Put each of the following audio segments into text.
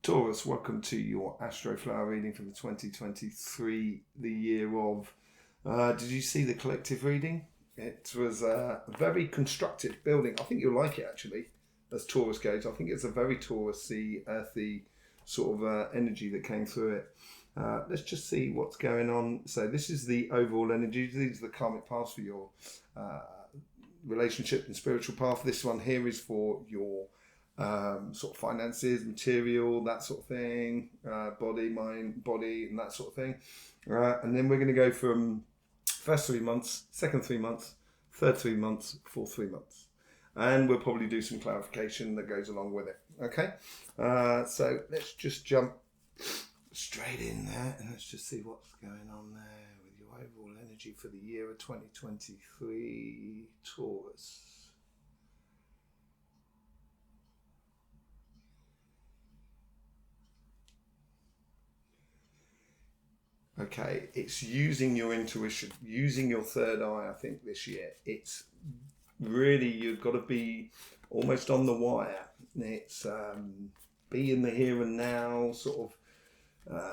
Taurus, welcome to your Astroflower reading for the 2023, the year of. Did you see the collective reading? It was a very constructive building. I think you'll like it actually, as Taurus goes. I think it's a very Taurusy, earthy sort of energy that came through it. Let's just see what's going on. So this is the overall energy. These are the karmic paths for your relationship and spiritual path. This one here is for your sort of finances, material, that sort of thing, body, mind, body, and that sort of thing. And then we're going to go from first 3 months, second 3 months, third 3 months, fourth 3 months. And we'll probably do some clarification that goes along with it. Okay? So let's just jump straight in there and let's just see what's going on there with your overall energy for the year of 2023 Taurus. Okay, it's using your intuition, using your third eye, I think, this year. It's really, you've got to be almost on the wire. It's be in the here and now, sort of,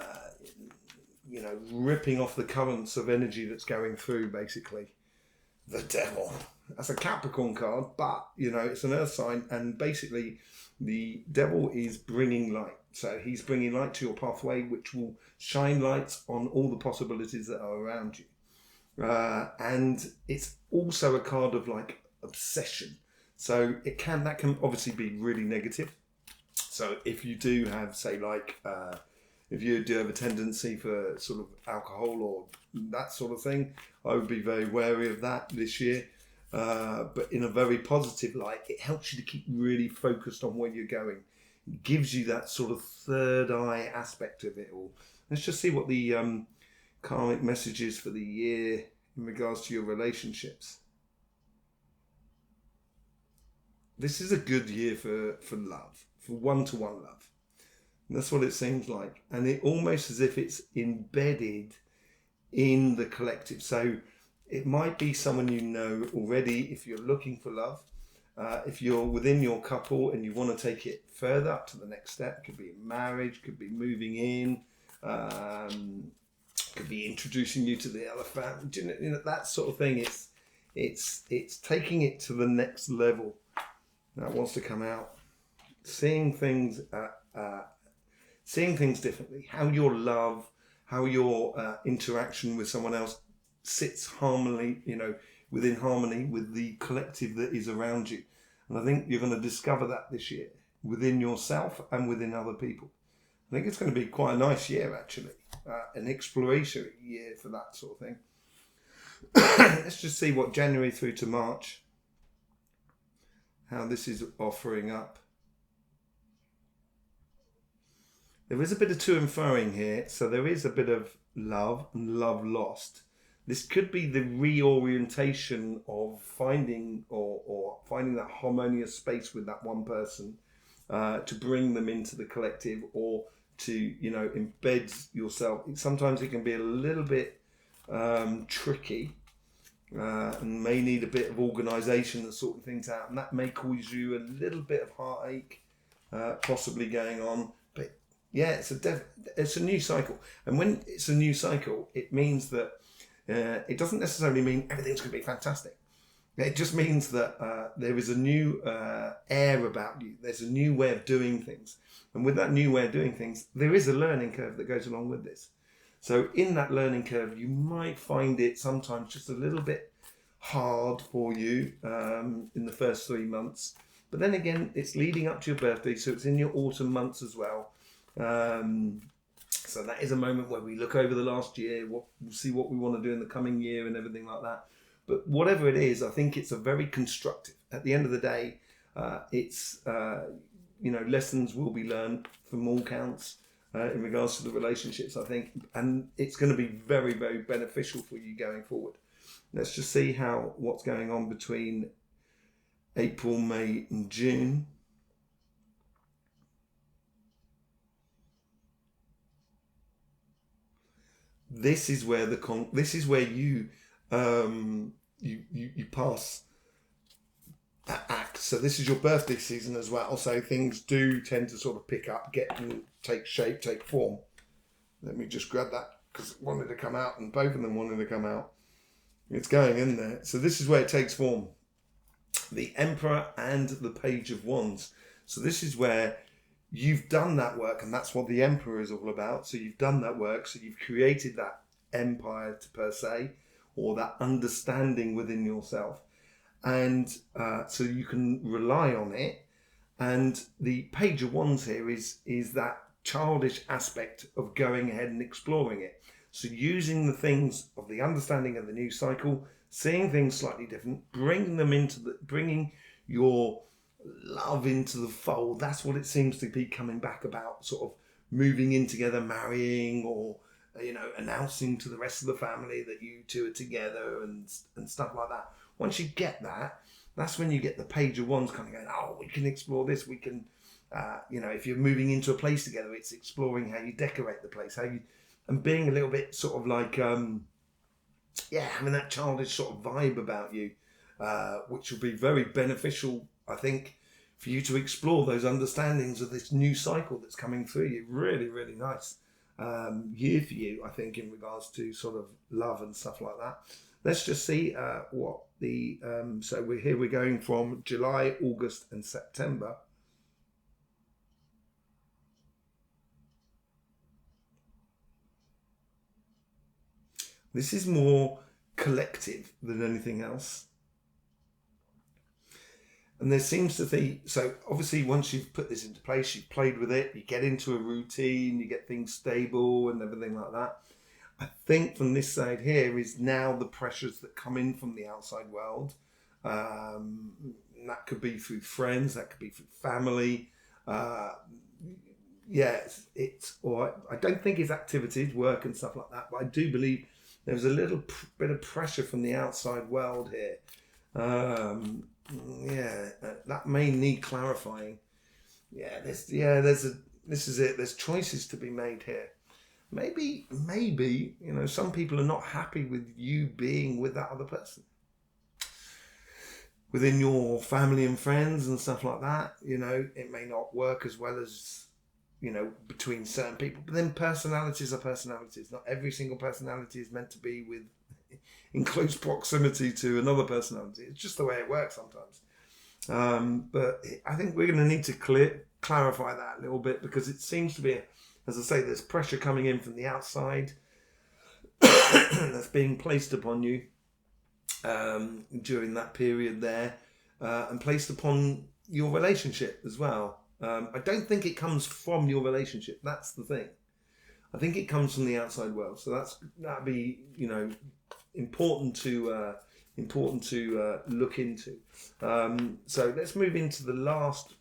ripping off the currents of energy that's going through, basically. The devil. That's a Capricorn card, but, it's an earth sign, and basically the devil is bringing light. So he's bringing light to your pathway, which will shine lights on all the possibilities that are around you. And it's also a card of like obsession. So that can obviously be really negative. So if you do have, say, like, if you do have a tendency for sort of alcohol or that sort of thing, I would be very wary of that this year. But in a very positive light, it helps you to keep really focused on where you're going. It gives you that sort of third eye aspect of it all. Let's just see what the karmic message is for the year in regards to your relationships. This is a good year for love, for one-to-one love. And that's what it seems like. And it almost as if it's embedded in the collective. So it might be someone you know already if you're looking for love. If you're within your couple and you want to take it further up to the next step, could be marriage, could be moving in, could be introducing you to the other family, that sort of thing. It's taking it to the next level. Now it wants to come out, seeing things differently. How your love, how your interaction with someone else sits within harmony with the collective that is around you. And I think you're going to discover that this year within yourself and within other people. I think it's going to be quite a nice year, actually. An exploratory year for that sort of thing. Let's just see what January through to March, how this is offering up. There is a bit of to and froing here, so there is a bit of love and love lost. This could be the reorientation of finding or finding that harmonious space with that one person to bring them into the collective or to, embed yourself. Sometimes it can be a little bit tricky and may need a bit of organisation and sorting things out. And that may cause you a little bit of heartache possibly going on. But yeah, it's a new cycle. And when it's a new cycle, it means that it doesn't necessarily mean everything's going to be fantastic. It just means that there is a new air about you. There's a new way of doing things. And with that new way of doing things, there is a learning curve that goes along with this. So in that learning curve, you might find it sometimes just a little bit hard for you in the first 3 months. But then again, it's leading up to your birthday, so it's in your autumn months as well. So that is a moment where we look over the last year, we'll see what we want to do in the coming year and everything like that. But whatever it is, I think it's a very constructive. At the end of the day, it's, lessons will be learned from all counts in regards to the relationships, I think. And it's going to be very, very beneficial for you going forward. Let's just see what's going on between April, May and June. This is where you pass that act So this is your birthday season as well. So things do tend to sort of pick up, get and take shape, take form. Let me just grab that because it wanted to come out, and both of them wanted to come out. It's going in there. So this is where it takes form. The Emperor and the Page of Wands. So this is where you've done that work, and that's what the Emperor is all about. So you've done that work, so you've created that empire per se, or that understanding within yourself. And so you can rely on it. And the Page of Wands here is that childish aspect of going ahead and exploring it. So using the things of the understanding of the new cycle, seeing things slightly different, bringing your love into the fold. That's what it seems to be coming back about, sort of moving in together, marrying, or announcing to the rest of the family that you two are together and stuff like that. Once you get that, that's when you get the Page of Wands kind of going, oh, we can explore this, we can if you're moving into a place together, it's exploring how you decorate the place, and being a little bit sort of like having that childish sort of vibe about you, which will be very beneficial, I think, for you to explore those understandings of this new cycle that's coming through you. Really, really nice year for you, I think, in regards to sort of love and stuff like that. Let's just see what the so we're going from July, August and September. This is more collective than anything else. And there seems to be, so obviously once you've put this into place, you've played with it, you get into a routine, you get things stable and everything like that. I think from this side here is now the pressures that come in from the outside world. That could be through friends, that could be through family. Or I don't think it's activities, work and stuff like that, but I do believe there's a little bit of pressure from the outside world here. That may need clarifying. This is it. There's choices to be made here. Maybe, some people are not happy with you being with that other person. Within your family and friends and stuff like that, it may not work as well as, between certain people. But then personalities are personalities. Not every single personality is meant to be in close proximity to another personality. It's just the way it works sometimes. But I think we're going to need to clarify that a little bit, because it seems to be, as I say, there's pressure coming in from the outside that's being placed upon you during that period there, and placed upon your relationship as well. I don't think it comes from your relationship. That's the thing. I think it comes from the outside world. So that'd be important to look into. So let's move into the last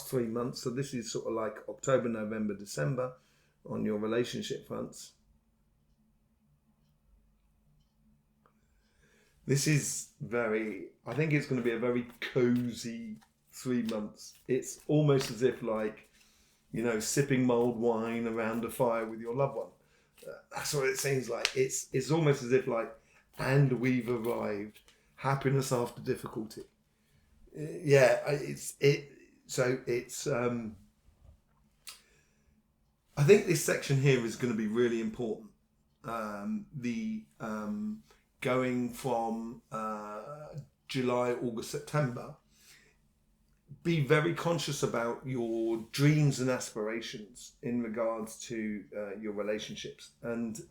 3 months. So this is sort of like October, November, December on your relationship fronts. This is I think it's going to be a very cozy 3 months. It's almost as if sipping mulled wine around a fire with your loved one. That's what it seems like. It's almost as if and we've arrived, happiness after difficulty. I think this section here is going to be really important. Going from July, August, September, be very conscious about your dreams and aspirations in regards to your relationships, and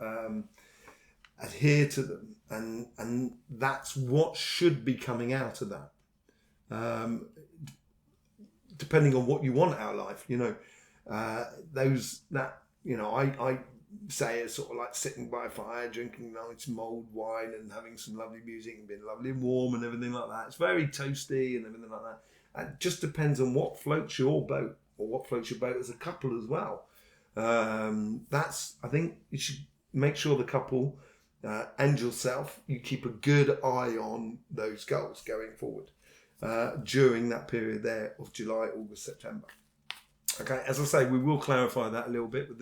adhere to them, and that's what should be coming out of that. Depending on what you want out of life, I say it's sort of like sitting by a fire, drinking nice mulled wine and having some lovely music and being lovely and warm and everything like that. It's very toasty and everything like that. It just depends on what floats your boat, or what floats your boat as a couple as well. I think you should make sure the couple and yourself, you keep a good eye on those goals going forward during that period there of July, August, September. Okay, as I say, we will clarify that a little bit with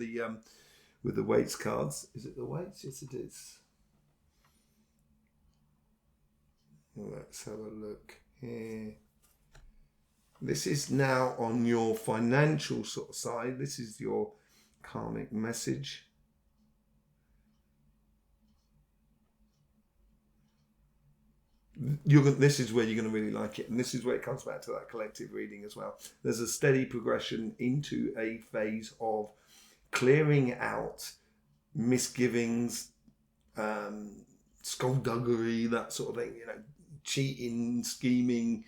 the weights cards. Is it the weights? Yes, it is. Let's have a look here. This is now on your financial sort of side. This is your karmic message. This is where you're going to really like it, and this is where it comes back to that collective reading as well. There's a steady progression into a phase of clearing out misgivings, skullduggery, that sort of thing, cheating, scheming,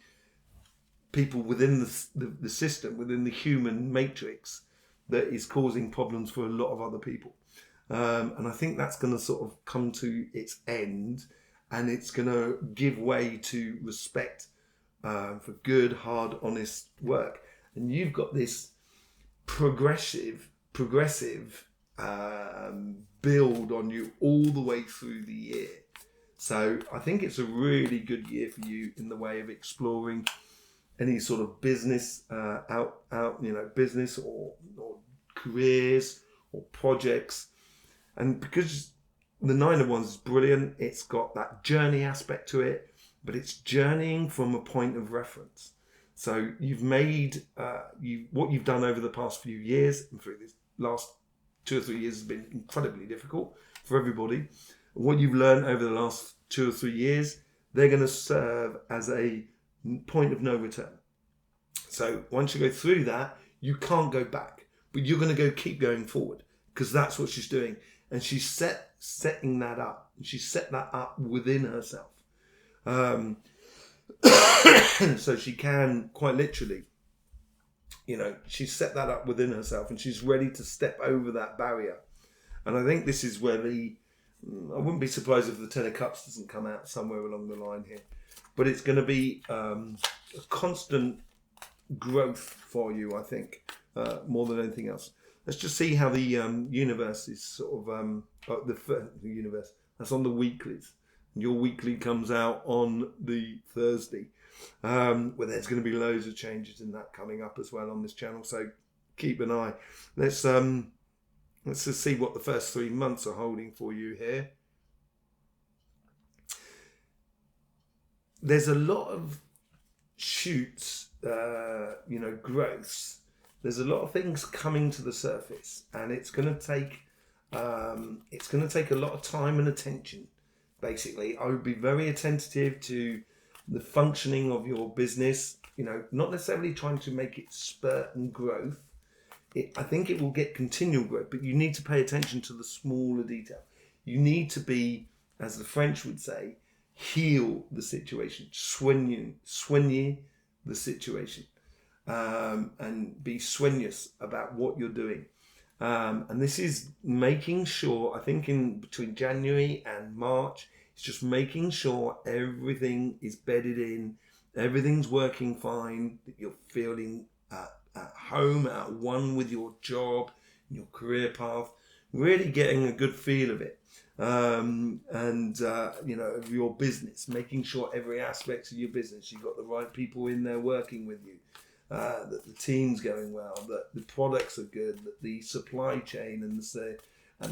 people within the system, within the human matrix that is causing problems for a lot of other people. And I think that's going to sort of come to its end, and it's going to give way to respect for good, hard, honest work. And you've got this progressive build on you all the way through the year. So I think it's a really good year for you in the way of exploring any sort of business business or careers or projects. And because the Nine of Wands is brilliant, it's got that journey aspect to it, but it's journeying from a point of reference. So you've made what you've done over the past few years, and through this last 2 or 3 years has been incredibly difficult for everybody. What you've learned over the last 2 or 3 years, they're going to serve as a point of no return. So once you go through that, you can't go back, but you're going to keep going forward, because that's what she's doing. And she's setting that up. And she set that up within herself. So she can, quite literally, she's set that up within herself, and she's ready to step over that barrier. And I think this is where I wouldn't be surprised if the Ten of Cups doesn't come out somewhere along the line here. But it's going to be a constant growth for you, I think, more than anything else. Let's just see how the universe is sort of the universe. That's on the weeklies. Your weekly comes out on the Thursday, where there's going to be loads of changes in that coming up as well on this channel. So keep an eye. Let's just see what the first 3 months are holding for you here. There's a lot of shoots, growths. There's a lot of things coming to the surface, and it's going to take a lot of time and attention. Basically, I would be very attentive to the functioning of your business. Not necessarily trying to make it spurt and growth. I think it will get continual growth, but you need to pay attention to the smaller detail. You need to be, as the French would say, heal the situation, soigner the situation, and be soigneuse about what you're doing. And this is making sure, I think in between January and March, it's just making sure everything is bedded in, everything's working fine, that you're feeling at home, at one with your job, your career path, really getting a good feel of it. Of your business, making sure every aspect of your business, you've got the right people in there working with you, that the team's going well, that the products are good, that the supply chain and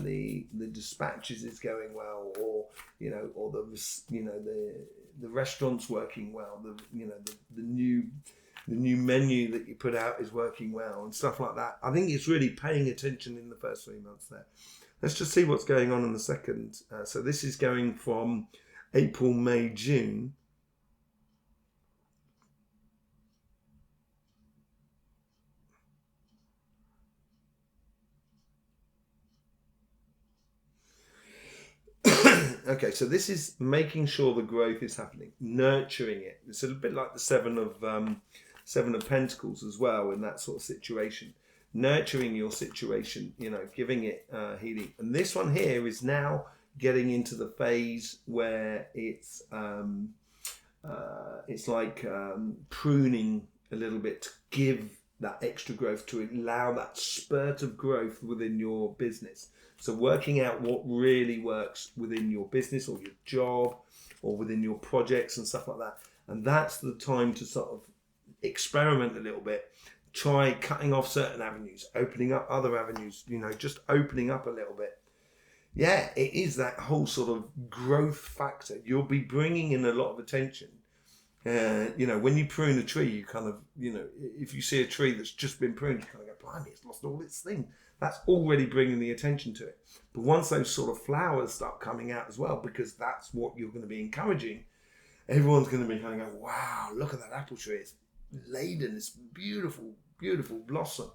the dispatches is going well, or the restaurant's working well, the new menu that you put out is working well, and stuff like that. I think it's really paying attention in the first 3 months there. Let's just see what's going on in the second. So this is going from April, May, June. Okay, so this is making sure the growth is happening, nurturing it. It's a bit like the Seven of Pentacles as well in that sort of situation. Nurturing your situation, giving it healing. And this one here is now getting into the phase where it's like pruning a little bit to give that extra growth, to allow that spurt of growth within your business. So working out what really works within your business or your job or within your projects and stuff like that. And that's the time to sort of experiment a little bit. Try cutting off certain avenues, opening up other avenues, just opening up a little bit. Yeah, it is that whole sort of growth factor. You'll be bringing in a lot of attention You know, when you prune a tree, you kind of, you know, if you see a tree that's just been pruned, you kind of go, blimey, it's lost all its thing. That's already bringing the attention to it. But once those sort of flowers start coming out as well, because that's what you're going to be encouraging, everyone's going to be kind of going, wow, look at that apple tree. It's laden, it's beautiful, beautiful blossom.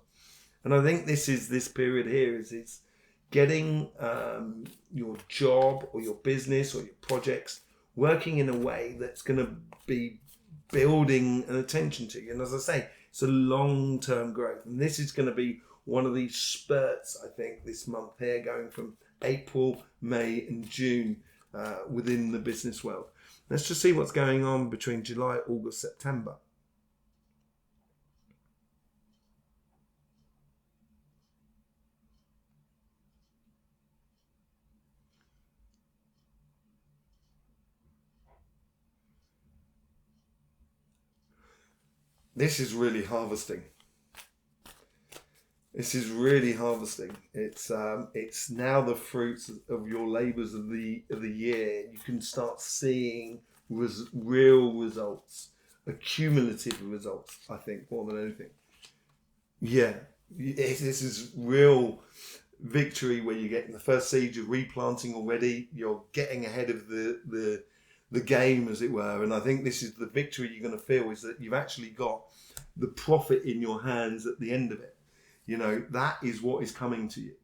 And I think this period here is it's getting your job or your business or your projects working in a way that's going to be building an attention to you. And as I say, it's a long-term growth. And this is going to be one of these spurts, I think, this month here, going from April, May and June within the business world. Let's just see what's going on between July, August, September. This is really harvesting. This is really harvesting. It's now the fruits of your labours of the year. You can start seeing real results, accumulative results. I think more than anything. Yeah, this is real victory where you're getting the first seed. You're replanting already. You're getting ahead of the game, as it were. And I think this is the victory you're going to feel, is that you've actually got the profit in your hands at the end of it. You know, that is what is coming to you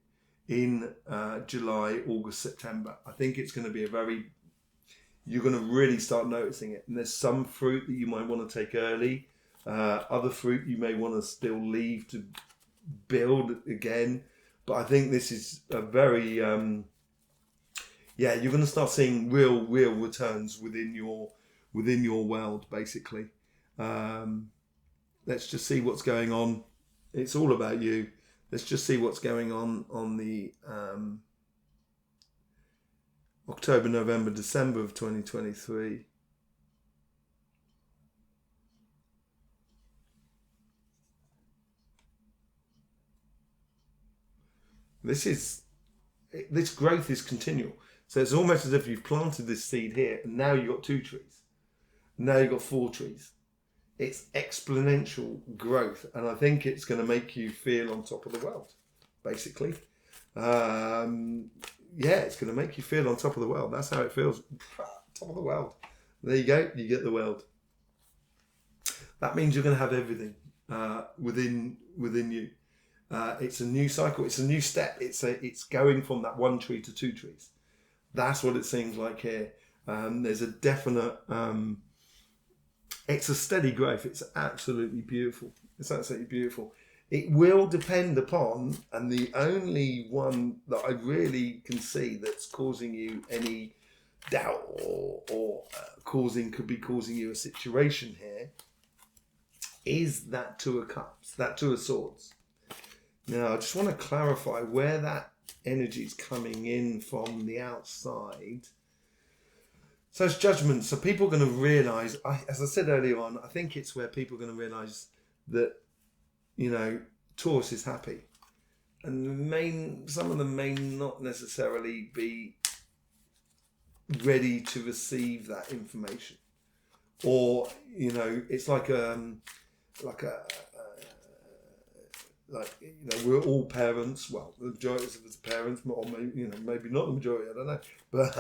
in July, August, September. I think it's going to be you're going to really start noticing it. And there's some fruit that you might want to take early. Other fruit you may want to still leave to build again. But I think this is a very, you're going to start seeing real returns within your world, basically. Let's just see what's going on. It's all about you. Let's just see what's going on the October, November, December of 2023. This growth is continual. So it's almost as if you've planted this seed here and now you've got 2 trees. Now you've got 4 trees. It's exponential growth, and I think it's going to make you feel on top of the world, basically. It's going to make you feel on top of the world. That's how it feels. Top of the world. There you go. You get the world. That means you're going to have everything within you. It's a new cycle. It's a new step. It's going from that 1 tree to 2 trees. That's what it seems like here. There's a definite. It's a steady growth. It's absolutely beautiful. It's absolutely beautiful. It will depend upon, and the only one that I really can see that's causing you any doubt or could be causing you a situation here, is that 2 of Cups, that 2 of Swords. Now, I just want to clarify where that energy is coming in from the outside. So it's judgment. So people are going to realise, as I said earlier on, I think it's where people are going to realise that, you know, Taurus is happy. And some of them may not necessarily be ready to receive that information. Or, you know, it's like we're all parents. Well, the majority of us are parents, or maybe not the majority. I don't know. But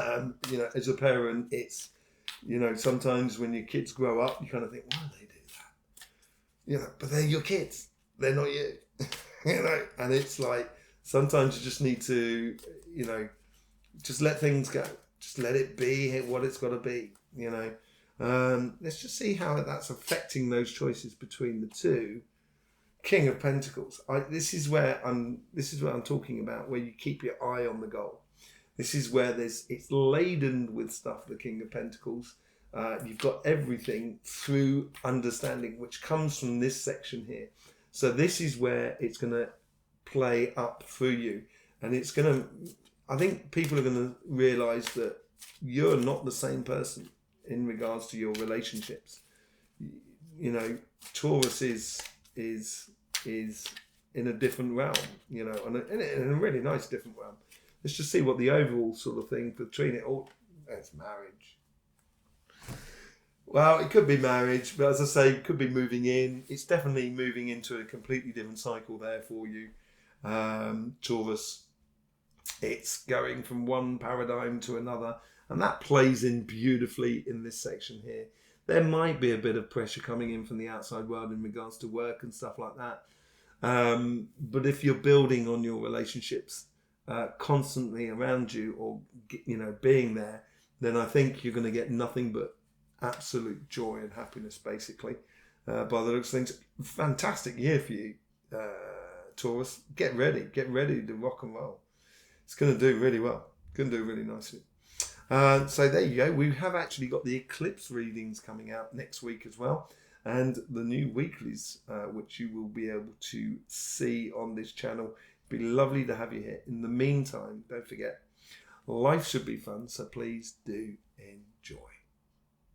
as a parent, it's sometimes when your kids grow up, you kind of think, why do they do that? But they're your kids. They're not you. And it's like sometimes you just need to, just let things go. Just let it be what it's got to be. Let's just see how that's affecting those choices between the 2. King of Pentacles. This is where I'm talking about, where you keep your eye on the goal. This is where it's laden with stuff, the King of Pentacles. You've got everything through understanding, which comes from this section here. So this is where it's going to play up through you. And I think people are going to realise that you're not the same person in regards to your relationships. Taurus is in a different realm, in a really nice different realm. Let's just see what the overall sort of thing between it all. It's marriage. Well, it could be marriage, but as I say, it could be moving in. It's definitely moving into a completely different cycle there for you, Taurus. It's going from one paradigm to another, and that plays in beautifully in this section here. There might be a bit of pressure coming in from the outside world in regards to work and stuff like that. But if you're building on your relationships constantly around you, or being there, then I think you're going to get nothing but absolute joy and happiness, basically. By the looks of things, fantastic year for you, Taurus. Get ready to rock and roll. It's going to do really well. Going to do really nicely. So there you go. We have actually got the eclipse readings coming out next week as well, and the new weeklies, which you will be able to see on this channel. It'd be lovely to have you here. In the meantime, don't forget, life should be fun, so please do enjoy.